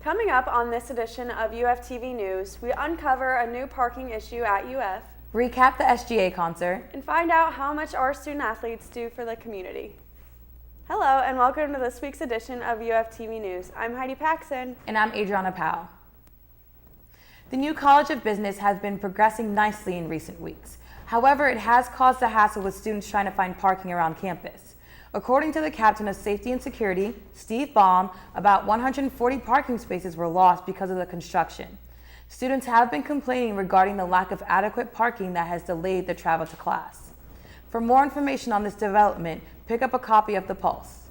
Coming up on this edition of UFTV News, we uncover a new parking issue at UF, recap the SGA concert, and find out how much our student athletes do for the community. Hello and welcome to this week's edition of UFTV News. I'm Heidi Paxson. And I'm Adriana Powell. The new College of Business has been progressing nicely in recent weeks. However, it has caused a hassle with students trying to find parking around campus. According to the captain of Safety and Security, Steve Baum, about 140 parking spaces were lost because of the construction. Students have been complaining regarding the lack of adequate parking that has delayed their travel to class. For more information on this development, pick up a copy of The Pulse.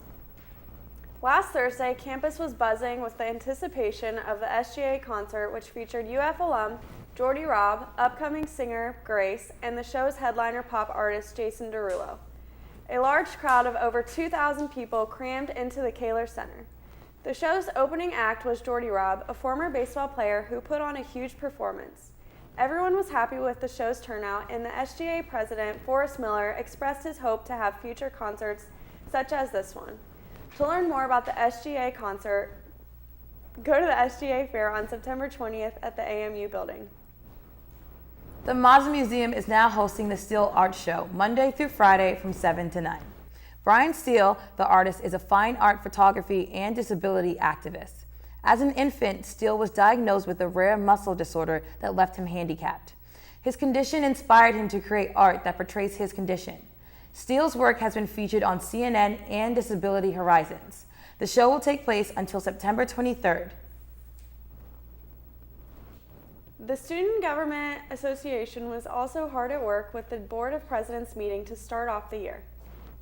Last Thursday, campus was buzzing with the anticipation of the SGA concert, which featured UF alum Jordy Robb, upcoming singer Grace, and the show's headliner pop artist Jason Derulo. A large crowd of over 2,000 people crammed into the Kaler Center. The show's opening act was Jordy Robb, a former baseball player who put on a huge performance. Everyone was happy with the show's turnout, and the SGA president, Forrest Miller, expressed his hope to have future concerts such as this one. To learn more about the SGA concert, go to the SGA Fair on September 20th at the AMU building. The Mazda Museum is now hosting the Steele Art Show, Monday through Friday from 7 to 9. Brian Steele, the artist, is a fine art photography and disability activist. As an infant, Steele was diagnosed with a rare muscle disorder that left him handicapped. His condition inspired him to create art that portrays his condition. Steele's work has been featured on CNN and Disability Horizons. The show will take place until September 23rd. The Student Government Association was also hard at work with the Board of Presidents meeting to start off the year.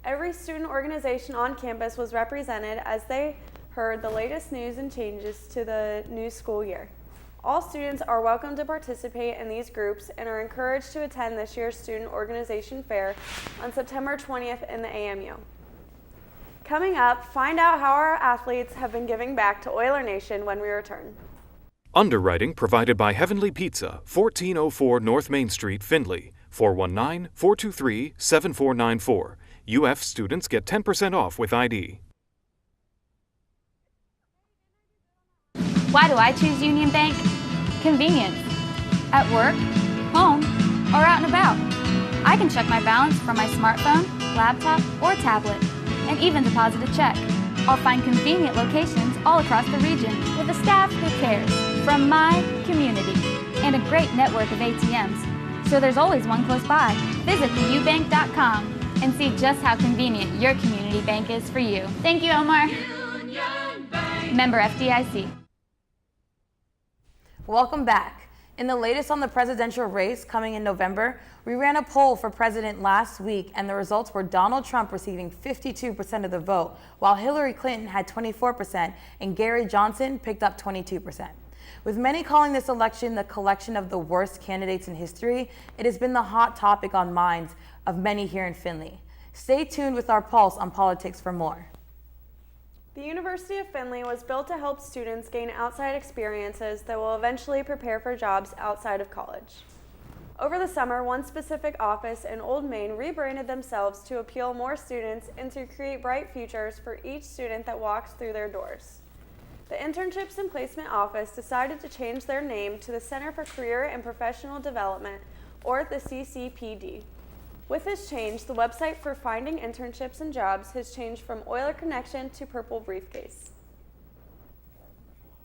Every student organization on campus was represented as they heard the latest news and changes to the new school year. All students are welcome to participate in these groups and are encouraged to attend this year's Student Organization Fair on September 20th in the AMU. Coming up, find out how our athletes have been giving back to Oiler Nation when we return. Underwriting provided by Heavenly Pizza, 1404 North Main Street, Findlay, 419-423-7494. UF students get 10% off with ID. Why do I choose Union Bank? Convenience. At work, home, or out and about. I can check my balance from my smartphone, laptop, or tablet, and even deposit a check. I'll find convenient locations all across the region with a staff who cares, from my community, and a great network of ATMs. So there's always one close by. Visit theubank.com and see just how convenient your community bank is for you. Thank you, Omar. Member FDIC. Welcome back. In the latest on the presidential race coming in November, we ran a poll for president last week, and the results were Donald Trump receiving 52% of the vote, while Hillary Clinton had 24% and Gary Johnson picked up 22%. With many calling this election the collection of the worst candidates in history, it has been the hot topic on minds of many here in Findlay. Stay tuned with our Pulse on politics for more. The University of Findlay was built to help students gain outside experiences that will eventually prepare for jobs outside of college. Over the summer, one specific office in Old Main rebranded themselves to appeal more students and to create bright futures for each student that walks through their doors. The Internships and Placement Office decided to change their name to the Center for Career and Professional Development, or the CCPD. With this change, the website for finding internships and jobs has changed from Oiler Connection to Purple Briefcase.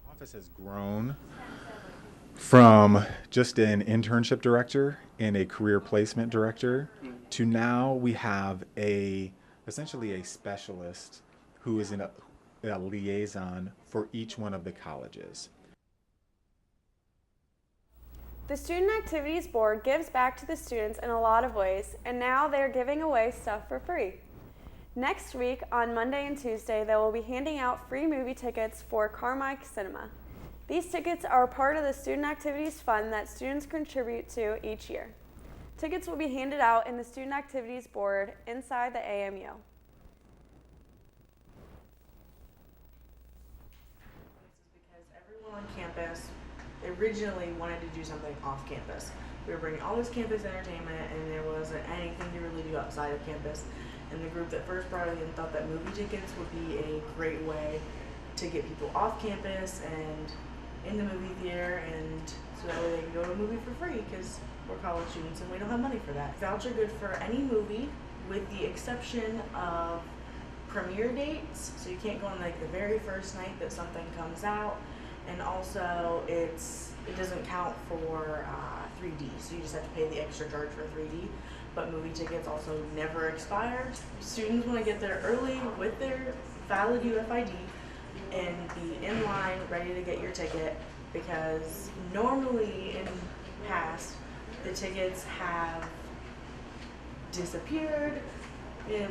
The office has grown from just an internship director and a career placement director to now we have essentially a specialist who is a liaison for each one of the colleges. The Student Activities Board gives back to the students in a lot of ways, and now they're giving away stuff for free. Next week, on Monday and Tuesday, they will be handing out free movie tickets for Carmike Cinema. These tickets are part of the Student Activities Fund that students contribute to each year. Tickets will be handed out in the Student Activities Board inside the AMU. Because everyone on campus originally wanted to do something off campus. We were bringing all this campus entertainment, and there wasn't anything to really do outside of campus. And the group that first brought it in thought that movie tickets would be a great way to get people off campus and in the movie theater, and so that way they can go to a movie for free because we're college students and we don't have money for that. Voucher good for any movie with the exception of premiere dates, so you can't go on like the very first night that something comes out, and also it doesn't count for 3D, so you just have to pay the extra charge for 3D. But movie tickets also never expire. Students want to get there early with their valid UFID and be in line ready to get your ticket, because normally in past the tickets have disappeared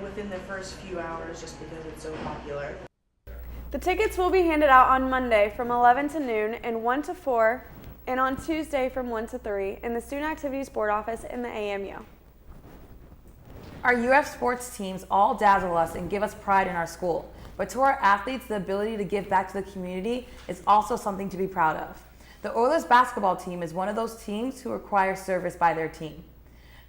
within the first few hours just because it's so popular. The tickets will be handed out on Monday from 11 to noon and 1 to 4, and on Tuesday from 1 to 3 in the Student Activities Board office in the AMU. Our UF sports teams all dazzle us and give us pride in our school, but to our athletes, the ability to give back to the community is also something to be proud of. The Oilers basketball team is one of those teams who require service by their team.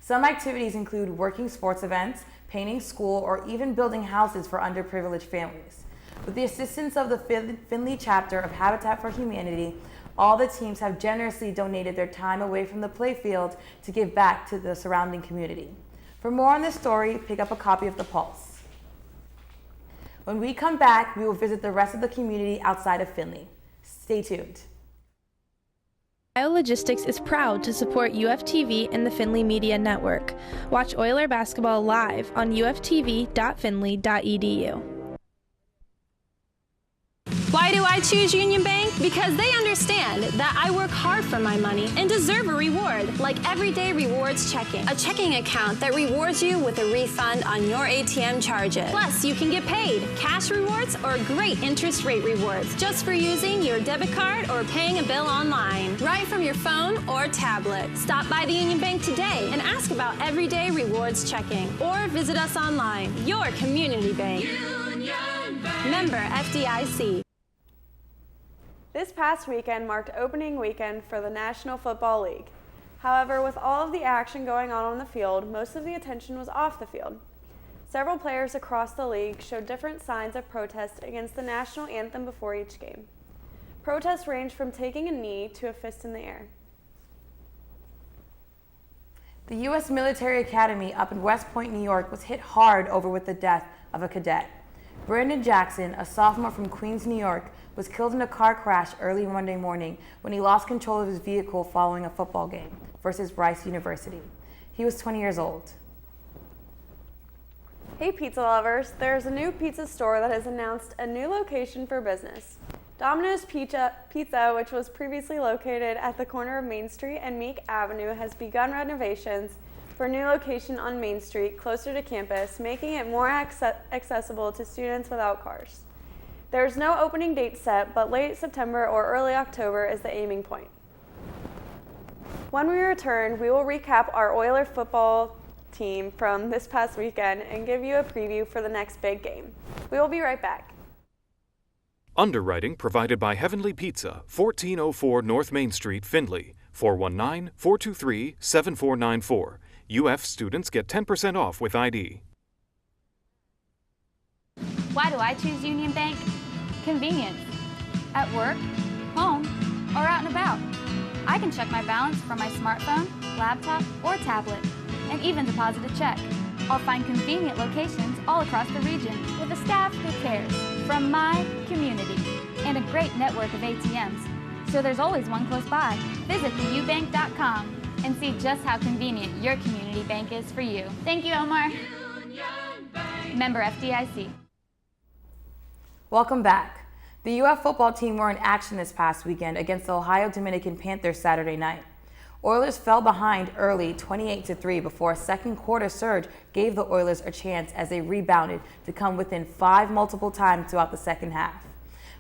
Some activities include working sports events, painting school, or even building houses for underprivileged families. With the assistance of the Findlay chapter of Habitat for Humanity, all the teams have generously donated their time away from the playfield to give back to the surrounding community. For more on this story, pick up a copy of The Pulse. When we come back, we will visit the rest of the community outside of Findlay. Stay tuned. Biologistics is proud to support UFTV and the Findlay Media Network. Watch Oiler basketball live on uftv.findlay.edu. Why do I choose Union Bank? Because they understand that I work hard for my money and deserve a reward, like Everyday Rewards Checking, a checking account that rewards you with a refund on your ATM charges. Plus, you can get paid, cash rewards, or great interest rate rewards just for using your debit card or paying a bill online, right from your phone or tablet. Stop by the Union Bank today and ask about Everyday Rewards Checking, or visit us online. Your community bank. Union Bank. Member FDIC. This past weekend marked opening weekend for the National Football League. However, with all of the action going on the field, most of the attention was off the field. Several players across the league showed different signs of protest against the national anthem before each game. Protests ranged from taking a knee to a fist in the air. The U.S. Military Academy up in West Point, New York was hit hard over with the death of a cadet. Brandon Jackson, a sophomore from Queens, New York, was killed in a car crash early Monday morning when he lost control of his vehicle following a football game versus Rice University. He was 20 years old. Hey pizza lovers, there's a new pizza store that has announced a new location for business. Domino's Pizza, which was previously located at the corner of Main Street and Meek Avenue, has begun renovations for a new location on Main Street closer to campus, making it more accessible to students without cars. There's no opening date set, but late September or early October is the aiming point. When we return, we will recap our Oiler football team from this past weekend and give you a preview for the next big game. We will be right back. Underwriting provided by Heavenly Pizza, 1404 North Main Street, Findlay, 419-423-7494. UF students get 10% off with ID. Why do I choose Union Bank? Convenience. At work, home, or out and about. I can check my balance from my smartphone, laptop, or tablet, and even deposit a check. I'll find convenient locations all across the region with a staff who cares, from my community, and a great network of ATMs, so there's always one close by. Visit theubank.com and see just how convenient your community bank is for you. Thank you, Omar. Member FDIC. Welcome back. The UF football team were in action this past weekend against the Ohio Dominican Panthers Saturday night. Oilers fell behind early 28-3 before a second quarter surge gave the Oilers a chance as they rebounded to come within 5 multiple times throughout the second half.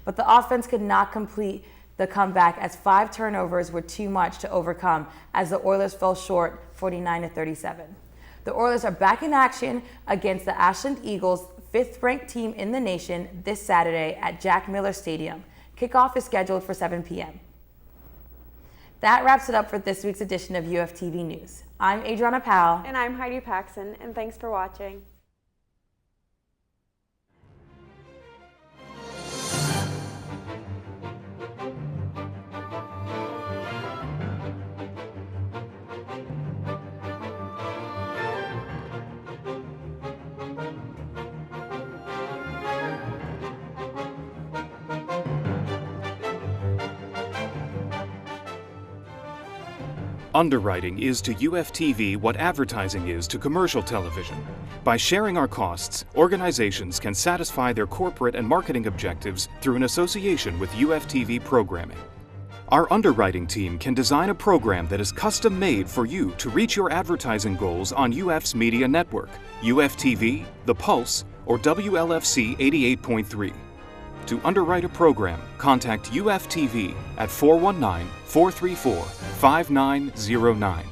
But the offense could not complete the comeback as 5 turnovers were too much to overcome as the Oilers fell short 49-37. The Oilers are back in action against the Ashland Eagles, 5th-ranked team in the nation, this Saturday at Jack Miller Stadium. Kickoff is scheduled for 7 p.m. That wraps it up for this week's edition of UFTV News. I'm Adriana Powell. And I'm Heidi Paxson, and thanks for watching. Underwriting is to UFTV what advertising is to commercial television. By sharing our costs, organizations can satisfy their corporate and marketing objectives through an association with UFTV programming. Our underwriting team can design a program that is custom made for you to reach your advertising goals on UF's media network, UFTV, The Pulse, or WLFC 88.3. To underwrite a program, contact UFTV at 419-434-5909.